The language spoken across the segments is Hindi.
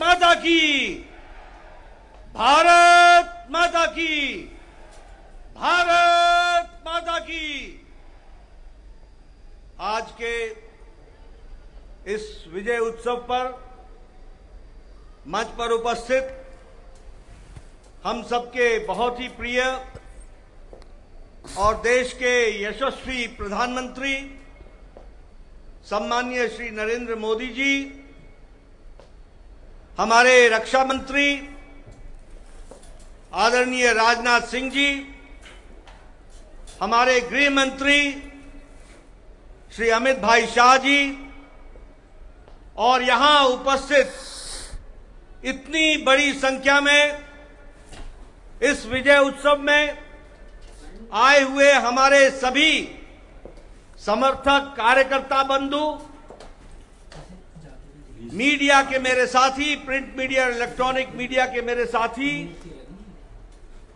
माता की, भारत माता की, भारत माता की। आज के इस विजय उत्सव पर मंच पर उपस्थित हम सबके बहुत ही प्रिय और देश के यशस्वी प्रधानमंत्री सम्माननीय श्री नरेंद्र मोदी जी, हमारे रक्षा मंत्री आदरणीय राजनाथ सिंह जी, हमारे गृह मंत्री श्री अमित भाई शाह जी और यहां उपस्थित इतनी बड़ी संख्या में इस विजय उत्सव में आए हुए हमारे सभी समर्थक, कार्यकर्ता बंधु, मीडिया के मेरे साथी, प्रिंट मीडिया, इलेक्ट्रॉनिक मीडिया के मेरे साथी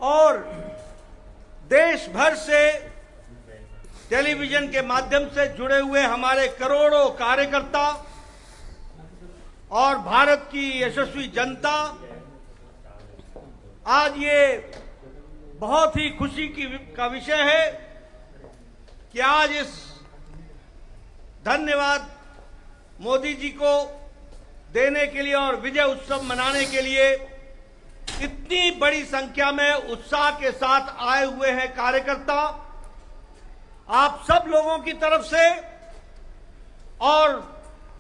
और देश भर से टेलीविजन के माध्यम से जुड़े हुए हमारे करोड़ों कार्यकर्ता और भारत की यशस्वी जनता, आज ये बहुत ही खुशी का विषय है कि आज इस धन्यवाद मोदी जी को देने के लिए और विजय उत्सव मनाने के लिए इतनी बड़ी संख्या में उत्साह के साथ आए हुए हैं कार्यकर्ता। आप सब लोगों की तरफ से और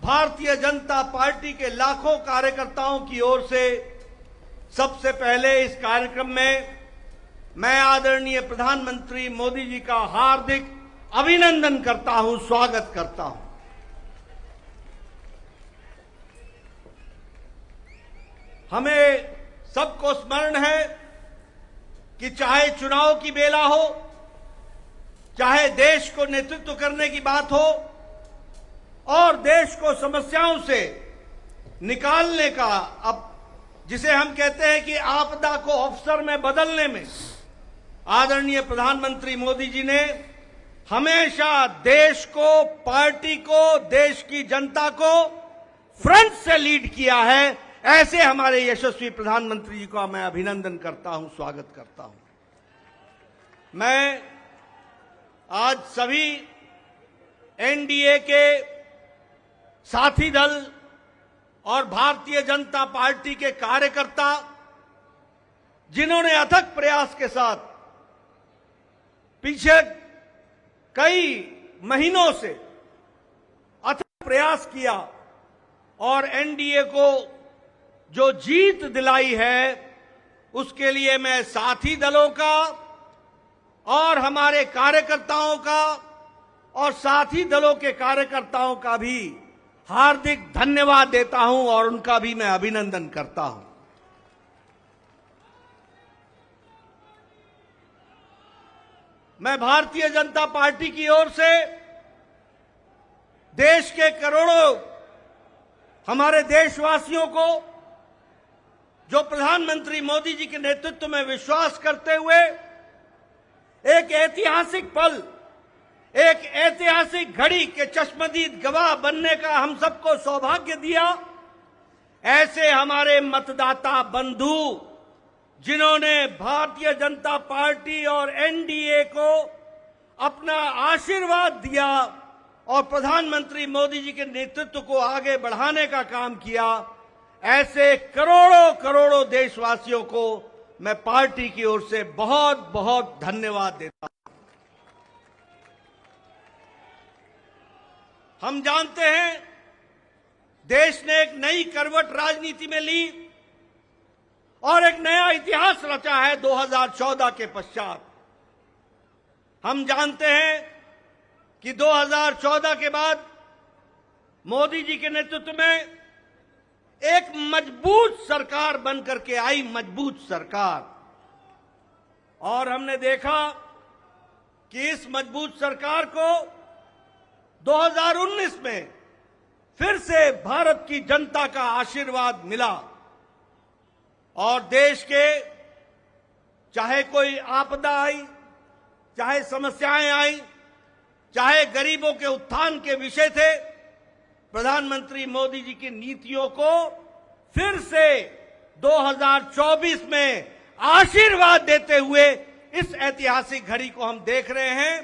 भारतीय जनता पार्टी के लाखों कार्यकर्ताओं की ओर से सबसे पहले इस कार्यक्रम में मैं आदरणीय प्रधानमंत्री मोदी जी का हार्दिक अभिनंदन करता हूं, स्वागत करता हूं। हमें सबको स्मरण है कि चाहे चुनाव की बेला हो, चाहे देश को नेतृत्व करने की बात हो और देश को समस्याओं से निकालने का, अब जिसे हम कहते हैं कि आपदा को अवसर में बदलने में आदरणीय प्रधानमंत्री मोदी जी ने हमेशा देश को, पार्टी को, देश की जनता को फ्रंट से लीड किया है। ऐसे हमारे यशस्वी प्रधानमंत्री जी का मैं अभिनंदन करता हूं, स्वागत करता हूं। मैं आज सभी एनडीए के साथी दल और भारतीय जनता पार्टी के कार्यकर्ता, जिन्होंने अथक प्रयास के साथ पीछे कई महीनों से अथक प्रयास किया और एनडीए को जो जीत दिलाई है, उसके लिए मैं साथी दलों का और हमारे कार्यकर्ताओं का और साथी दलों के कार्यकर्ताओं का भी हार्दिक धन्यवाद देता हूं और उनका भी मैं अभिनंदन करता हूं। मैं भारतीय जनता पार्टी की ओर से देश के करोड़ों हमारे देशवासियों को, जो प्रधानमंत्री मोदी जी के नेतृत्व में विश्वास करते हुए एक ऐतिहासिक पल, एक ऐतिहासिक घड़ी के चश्मदीद गवाह बनने का हम सबको सौभाग्य दिया, ऐसे हमारे मतदाता बंधु, जिन्होंने भारतीय जनता पार्टी और एनडीए को अपना आशीर्वाद दिया और प्रधानमंत्री मोदी जी के नेतृत्व को आगे बढ़ाने का काम किया, ऐसे करोड़ों करोड़ों देशवासियों को मैं पार्टी की ओर से बहुत बहुत धन्यवाद देता हूं। हम जानते हैं देश ने एक नई करवट राजनीति में ली और एक नया इतिहास रचा है 2014 के पश्चात। हम जानते हैं कि 2014 के बाद मोदी जी के नेतृत्व में एक मजबूत सरकार बनकर के आई, मजबूत सरकार, और हमने देखा कि इस मजबूत सरकार को 2019 में फिर से भारत की जनता का आशीर्वाद मिला और देश के चाहे कोई आपदा आई, चाहे समस्याएं आई, चाहे गरीबों के उत्थान के विषय थे, प्रधानमंत्री मोदी जी की नीतियों को फिर से 2024 में आशीर्वाद देते हुए इस ऐतिहासिक घड़ी को हम देख रहे हैं,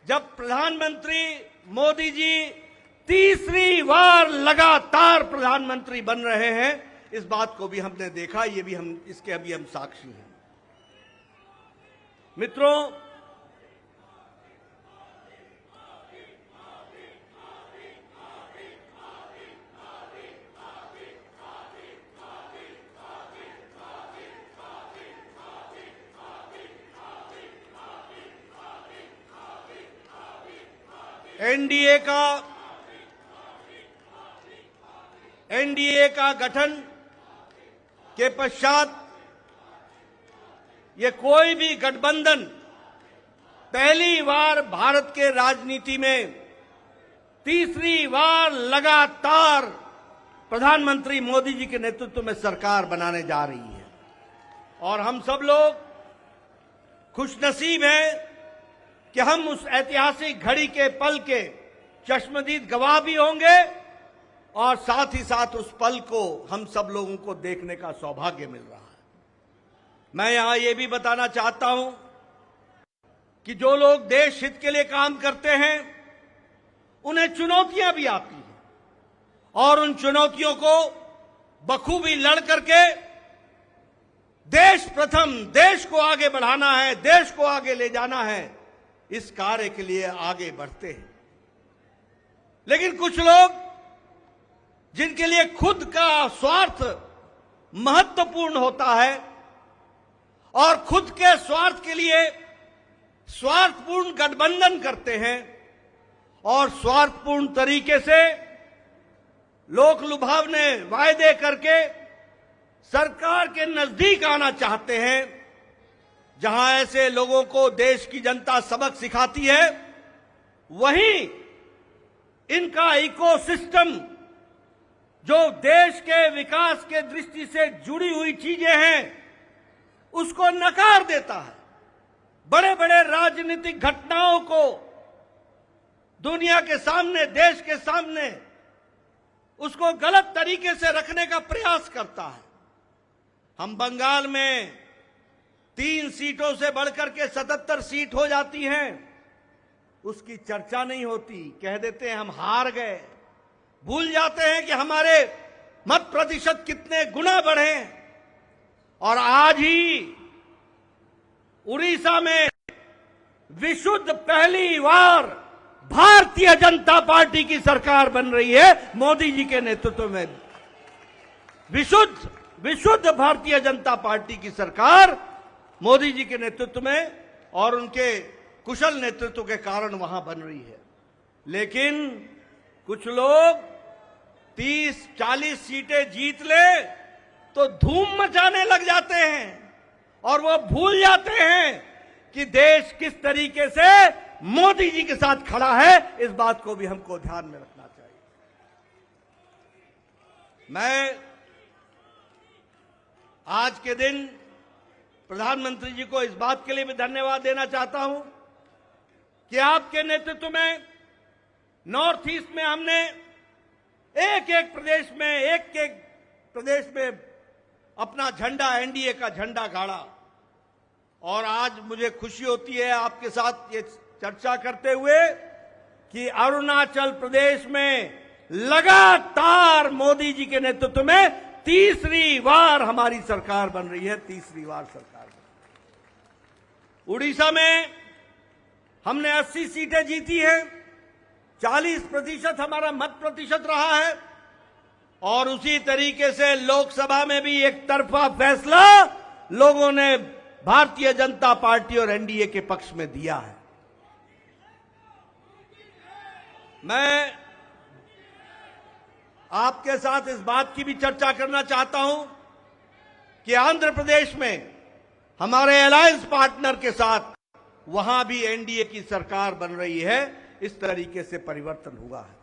जब प्रधानमंत्री मोदी जी तीसरी बार लगातार प्रधानमंत्री बन रहे हैं। इस बात को भी हमने देखा, ये भी इसके अभी हम साक्षी हैं। मित्रों, एनडीए का गठन के पश्चात ये कोई भी गठबंधन पहली बार भारत के राजनीति में तीसरी बार लगातार प्रधानमंत्री मोदी जी के नेतृत्व में सरकार बनाने जा रही है। और हम सब लोग खुशनसीब हैं कि हम उस ऐतिहासिक घड़ी के पल के चश्मदीद गवाह भी होंगे और साथ ही साथ उस पल को हम सब लोगों को देखने का सौभाग्य मिल रहा है। मैं यहां ये भी बताना चाहता हूं कि जो लोग देश हित के लिए काम करते हैं उन्हें चुनौतियां भी आती हैं और उन चुनौतियों को बखूबी लड़ करके देश प्रथम, देश को आगे बढ़ाना है, देश को आगे ले जाना है, इस कार्य के लिए आगे बढ़ते हैं। लेकिन कुछ लोग जिनके लिए खुद का स्वार्थ महत्वपूर्ण होता है और खुद के स्वार्थ के लिए स्वार्थपूर्ण गठबंधन करते हैं और स्वार्थपूर्ण तरीके से लोक लुभावने वायदे करके सरकार के नजदीक आना चाहते हैं, जहां ऐसे लोगों को देश की जनता सबक सिखाती है, वहीं इनका इकोसिस्टम जो देश के विकास के दृष्टि से जुड़ी हुई चीजें हैं उसको नकार देता है। बड़े बड़े राजनीतिक घटनाओं को दुनिया के सामने, देश के सामने उसको गलत तरीके से रखने का प्रयास करता है। हम बंगाल में 3 सीटों से बढ़कर के 77 सीट हो जाती हैं, उसकी चर्चा नहीं होती, कह देते हैं हम हार गए। भूल जाते हैं कि हमारे मत प्रतिशत कितने गुना बढ़े। और आज ही उड़ीसा में विशुद्ध पहली बार भारतीय जनता पार्टी की सरकार बन रही है, मोदी जी के नेतृत्व में। विशुद्ध भारतीय जनता पार्टी की सरकार मोदी जी के नेतृत्व में और उनके कुशल नेतृत्व के कारण वहां बन रही है। लेकिन कुछ लोग 30-40 सीटें जीत ले तो धूम मचाने लग जाते हैं और वो भूल जाते हैं कि देश किस तरीके से मोदी जी के साथ खड़ा है। इस बात को भी हमको ध्यान में रखना चाहिए। मैं आज के दिन प्रधानमंत्री जी को इस बात के लिए भी धन्यवाद देना चाहता हूं कि आपके नेतृत्व में नॉर्थ ईस्ट में हमने एक एक प्रदेश में अपना झंडा, एनडीए का झंडा गाड़ा। और आज मुझे खुशी होती है आपके साथ ये चर्चा करते हुए कि अरुणाचल प्रदेश में लगातार मोदी जी के नेतृत्व में तीसरी बार हमारी सरकार बन रही है, तीसरी बार सरकार बन रही है। उड़ीसा में हमने 80 सीटें जीती हैं, 40% हमारा मत प्रतिशत रहा है और उसी तरीके से लोकसभा में भी एक तरफा फैसला लोगों ने भारतीय जनता पार्टी और एनडीए के पक्ष में दिया है। मैं आपके साथ इस बात की भी चर्चा करना चाहता हूं कि आंध्र प्रदेश में हमारे अलायंस पार्टनर के साथ वहां भी एनडीए की सरकार बन रही है। इस तरीके से परिवर्तन हुआ है।